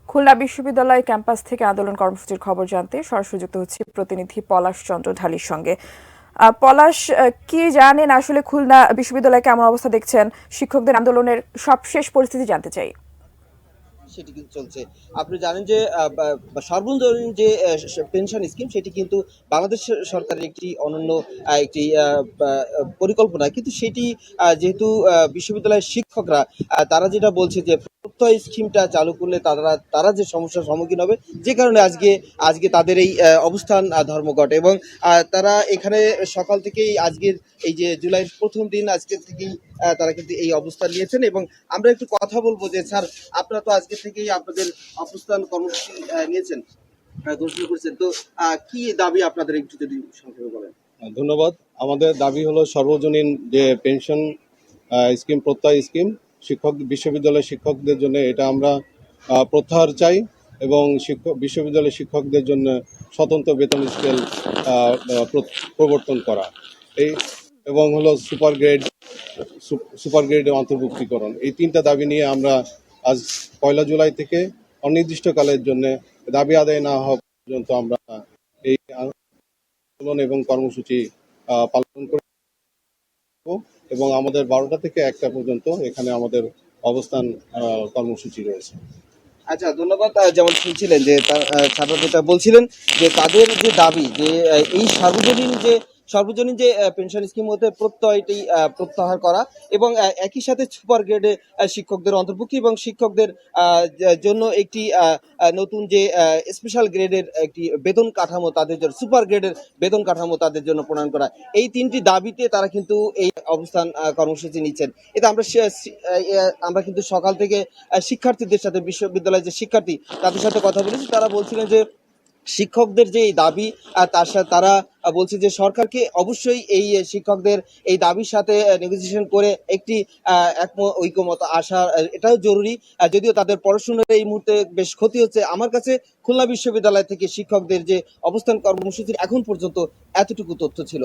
খুলনা বিশ্ববিদ্যালয় ক্যাম্পাস থেকে আন্দোলন কর্মসূচির খবর জানতে সরাসরি যুক্ত হচ্ছে প্রতিনিধি পলাশ চন্দ্র ঢালির সঙ্গে। পলাশ, কি জানেন আসলে খুলনা বিশ্ববিদ্যালয়ে কেমন অবস্থা দেখছেন? শিক্ষকদের আন্দোলনের সবশেষ পরিস্থিতি জানতে চাই। সেটি কিন্তু চলছে। আপনি জানেন যে সর্বজনীন যে পেনশন স্কিম সেটি কিন্তু বাংলাদেশ সরকারের একটি অনন্য একটি পরিকল্পনা। কিন্তু সেটি যেহেতু বিশ্ববিদ্যালয়ের শিক্ষকরা তারা যেটা বলছে যে প্রত্যয় স্কিমটা চালু করলে তারা যে সমস্যার সম্মুখীন হবে, যে কারণে আজকে তাদের এই অবস্থান ধর্মঘট। এবং তারা এখানে সকাল থেকেই আজকের এই যে জুলাইয়ের প্রথম দিন আজকে থেকেই তারা কিন্তু এই অবস্থান নিয়েছেন। এবং আমরা একটু কথা বলবো যে স্যার, আপনারা তো আজকে থেকেই আপনাদের অবস্থান কর্মসূচি নিয়েছেন, ঘোষণা করেছেন, তো কি দাবি আপনাদের একটু যদি সংক্ষেপে বলেন। ধন্যবাদ। আমাদের দাবি হলো সর্বজনীন যে পেনশন স্কিম, প্রত্যয় স্কিম বিশ্ববিদ্যালয়ের শিক্ষকদের জন্য এটা আমরা প্রত্যাহার চাই এবং বিশ্ববিদ্যালয়ের শিক্ষকদের জন্য স্বতন্ত্র বেতন স্কেল প্রবর্তন করা এই এবং হলো সুপার গ্রেডের অন্তর্ভুক্তিকরণ। এই তিনটা দাবি নিয়ে আমরা আজ 1 জুলাই থেকে অনির্দিষ্টকালের জন্য দাবি আদায় না হওয়া পর্যন্ত আমরা এই আন্দোলন এবং কর্মসূচি পালন করব এবং আমাদের 12টা থেকে 1টা পর্যন্ত এখানে আমাদের অবস্থান কর্মসূচি রয়েছে। আচ্ছা, ধন্যবাদ। যেমন শুনছিলেন যে ছাত্ররা যেটা বলছিলেন যে তাদের যে দাবি যে এই সর্বজনীন যে পেনশন স্কিম মধ্যে প্রত্যয়টি প্রত্যাহার করা এবং একই সাথে সুপার গ্রেডে শিক্ষকদের অন্তর্ভুক্তি এবং শিক্ষকদের জন্য একটি নতুন যে স্পেশাল গ্রেডের একটি বেতন কাঠামো তাদের জন্য, সুপার গ্রেডের বেতন কাঠামো তাদের জন্য প্রণয়ন করা, এই তিনটি দাবিতে তারা কিন্তু এই অবস্থান কর্মসূচি নিচ্ছেন। এতে আমরা কিন্তু সকাল থেকে শিক্ষার্থীদের সাথে, বিশ্ববিদ্যালয়ের যে শিক্ষার্থী তাদের সাথে কথা বলেছি। তারা বলছিলেন যে শিক্ষকদের যে এই দাবি, তার সাথে তারা বলছে যে সরকারকে অবশ্যই এই শিক্ষকদের এই দাবির সাথে নেগোসিয়েশন করে একটি ঐকমত আসা এটাও জরুরি। যদিও তাদের পড়াশোনার এই মুহূর্তে বেশ ক্ষতি হচ্ছে। আমার কাছে খুলনা বিশ্ববিদ্যালয় থেকে শিক্ষকদের যে অবস্থান কর্মসূচির এখন পর্যন্ত এতটুকু তথ্য ছিল।